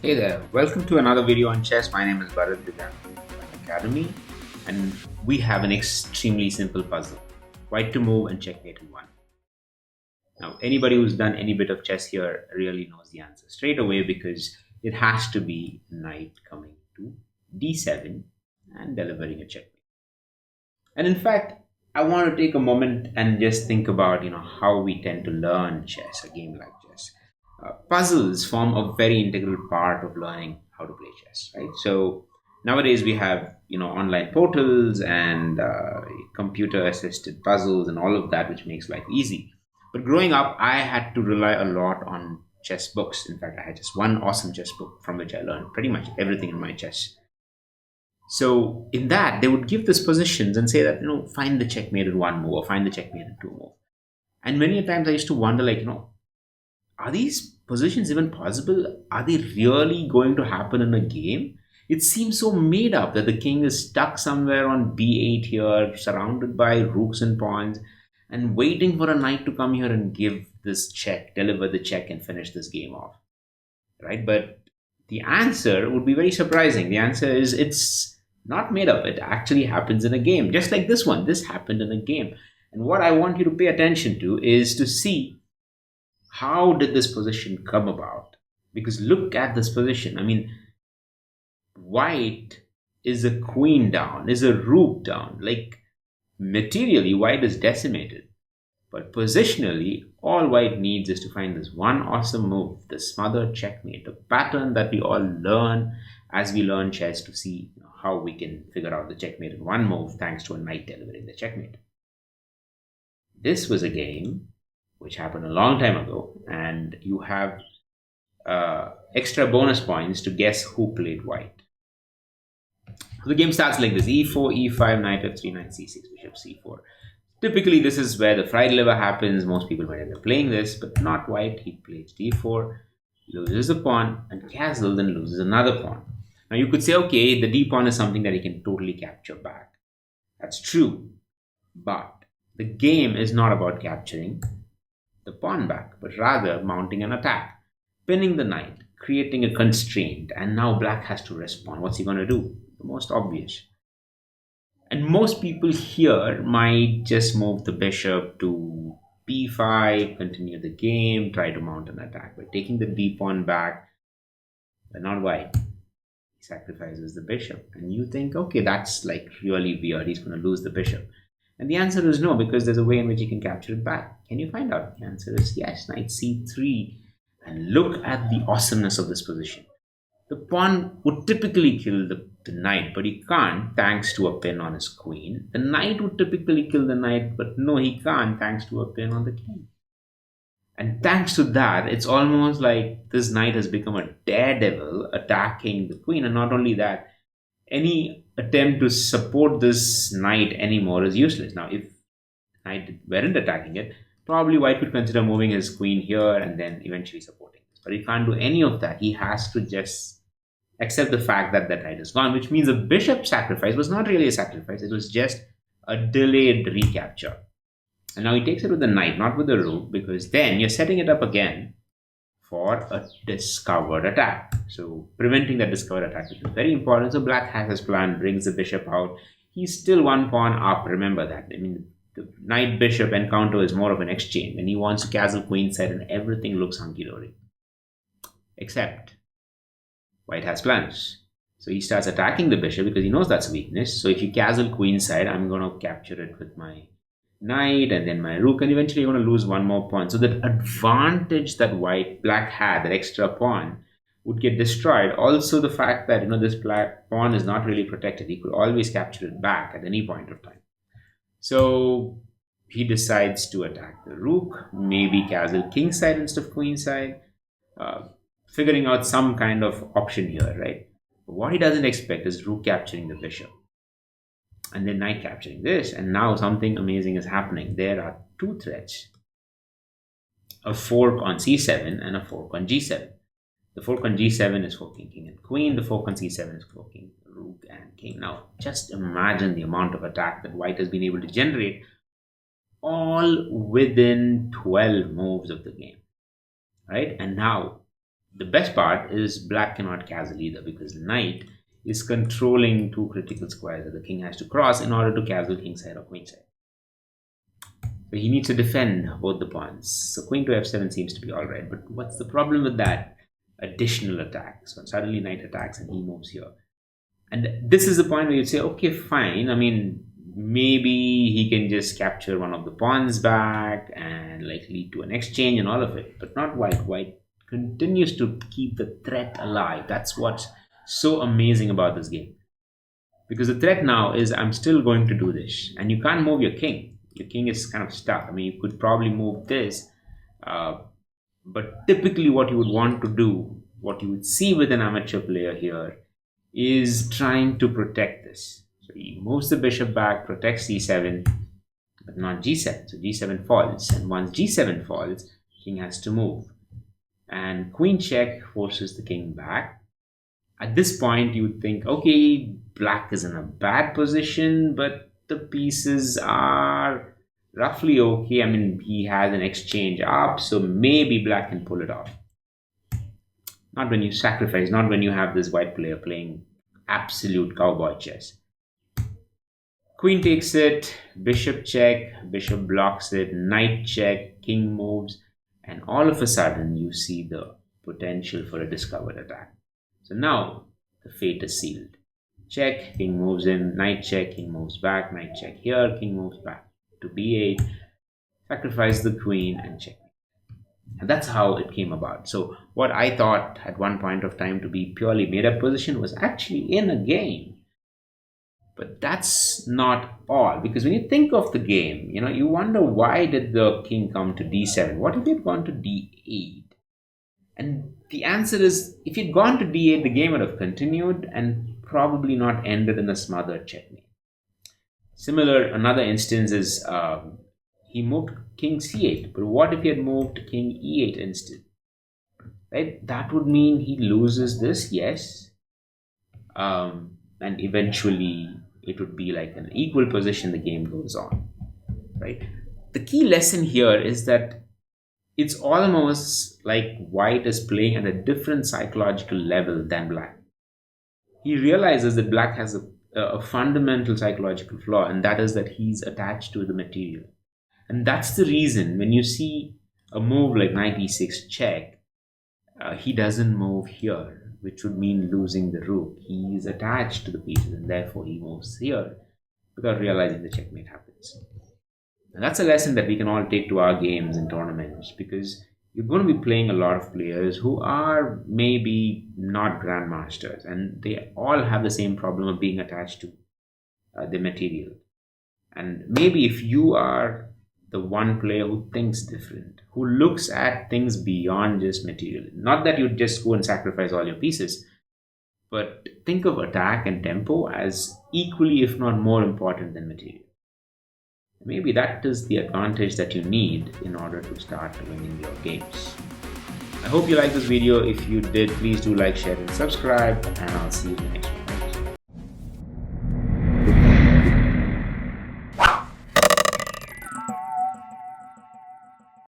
Hey there, welcome to another video on chess. My name is Bharat with Academy, and we have an extremely simple puzzle: white to move and checkmate in one. Now, anybody who's done any bit of chess here really knows the answer straight away because it has to be knight coming to d7 and delivering a checkmate. And in fact, I want to take a moment and just think about how we tend to learn chess, a game like chess. Puzzles form a very integral part of learning how to play chess, right? So nowadays we have online portals and computer assisted puzzles and all of that, which makes life easy. But growing up, I had to rely a lot on chess books. In fact, I had just one awesome chess book from which I learned pretty much everything in my chess. So in that, they would give these positions and say that, find the checkmate in one move or find the checkmate in two move. And many a times I used to wonder, like, are these positions even possible? Are they really going to happen in a game? It seems so made up that the king is stuck somewhere on b8 here, surrounded by rooks and pawns, and waiting for a knight to come here and give this check, deliver the check, and finish this game off. Right? But the answer would be very surprising. The answer is it's not made up. It actually happens in a game, just like this one. This happened in a game. And what I want you to pay attention to is to see how did this position come about? Because look at this position. I mean, white is a queen down, is a rook down. Like materially, white is decimated. But positionally, all white needs is to find this one awesome move, the smothered checkmate, a pattern that we all learn as we learn chess to see how we can figure out the checkmate in one move thanks to a knight delivering the checkmate. This was a game which happened a long time ago, and you have extra bonus points to guess who played white. So the game starts like this: e4, e5, knight f3, knight c6, bishop c4. Typically, this is where the fried liver happens. Most people might end up playing this, but not white. He plays d4, loses a pawn, and castle, then loses another pawn. Now, you could say, okay, the d pawn is something that he can totally capture back. That's true. But the game is not about capturing the pawn back, but rather mounting an attack, pinning the knight, creating a constraint, and now black has to respond. What's he going to do? The most obvious. And most people here might just move the bishop to b5, continue the game, try to mount an attack. By taking the d pawn back, but not white. He sacrifices the bishop. And you think, okay, that's like really weird. He's going to lose the bishop. And the answer is no, because there's a way in which he can capture it back. Can you find out? The answer is yes, knight c3. And look at the awesomeness of this position. The pawn would typically kill the knight, but he can't thanks to a pin on his queen. The knight would typically kill the knight, but no, he can't thanks to a pin on the king. And thanks to that, it's almost like this knight has become a daredevil attacking the queen. And not only that, any attempt to support this knight anymore is useless. Now, if knight weren't attacking it, probably white could consider moving his queen here and then eventually supporting this. But he can't do any of that. He has to just accept the fact that that knight is gone, which means the bishop sacrifice was not really a sacrifice. It was just a delayed recapture. And now he takes it with the knight, not with the rook, because then you're setting it up again for a discovered attack. So preventing that discovered attack is very important. So black has his plan, brings the bishop out. He's still one pawn up. Remember that. I mean, the knight bishop encounter is more of an exchange, and he wants to castle queenside, and everything looks hunky dory. Except white has plans. So he starts attacking the bishop because he knows that's a weakness. So if you castle queenside, I'm going to capture it with my knight and then my rook, and eventually you're going to lose one more pawn. So that advantage that black had, that extra pawn, would get destroyed. Also, the fact that this black pawn is not really protected, he could always capture it back at any point of time. So he decides to attack the rook, maybe castle kingside instead of queenside, figuring out some kind of option here, right? But what he doesn't expect is rook capturing the bishop and then knight capturing this, and now something amazing is happening. There are two threats: a fork on c7 and a fork on g7. The fork on g7 is forking king and queen. The fork on c7 is forking rook and king. Now, just imagine the amount of attack that white has been able to generate, all within 12 moves of the game, right? And now The best part is black cannot castle either, because knight is controlling two critical squares that the king has to cross in order to castle kingside or queenside. So he needs to defend both the pawns. So queen to f7 seems to be alright, but what's the problem with that? Additional attack. So suddenly knight attacks and he moves here. And this is the point where you say, okay, fine. I mean, maybe he can just capture one of the pawns back and like lead to an exchange and all of it, but not white. White continues to keep the threat alive. That's what's so amazing about this game. Because the threat now is I'm still going to do this. And you can't move your king. Your king is kind of stuck. I mean, you could probably move this. But typically what you would want to do, what you would see with an amateur player here, is trying to protect this. So he moves the bishop back, protects c7, but not g7. So g7 falls. And once g7 falls, king has to move. And queen check forces the king back. At this point, you would think, okay, black is in a bad position, but the pieces are roughly okay. I mean, he has an exchange up, so maybe black can pull it off. Not when you sacrifice, not when you have this white player playing absolute cowboy chess. Queen takes it, bishop check, bishop blocks it, knight check, king moves, and all of a sudden you see the potential for a discovered attack. So now the fate is sealed. Check, king moves in, knight check, king moves back, knight check here, king moves back to b8, sacrifice the queen and check. And that's how it came about. So what I thought at one point of time to be purely made up position was actually in a game. But that's not all, because when you think of the game, you wonder, why did the king come to d7? What if he had gone to d8? And the answer is, if he'd gone to d8, the game would have continued and probably not ended in a smothered checkmate. Similar, another instance is he moved king c8, but what if he had moved king e8 instead? Right? That would mean he loses this, yes. And eventually it would be like an equal position, the game goes on. Right? The key lesson here is that it's almost like white is playing at a different psychological level than black. He realizes that black has a fundamental psychological flaw, and that is that he's attached to the material. And that's the reason when you see a move like knight e6 check, he doesn't move here, which would mean losing the rook. He is attached to the pieces, and therefore he moves here without realizing the checkmate happens. And that's a lesson that we can all take to our games and tournaments, because you're going to be playing a lot of players who are maybe not grandmasters, and they all have the same problem of being attached to the material. And maybe if you are the one player who thinks different, who looks at things beyond just material, not that you just go and sacrifice all your pieces, but think of attack and tempo as equally, if not more important than material. Maybe that is the advantage that you need in order to start winning your games. I hope you liked this video. If you did, please do like, share, and subscribe, and I'll see you in the next one.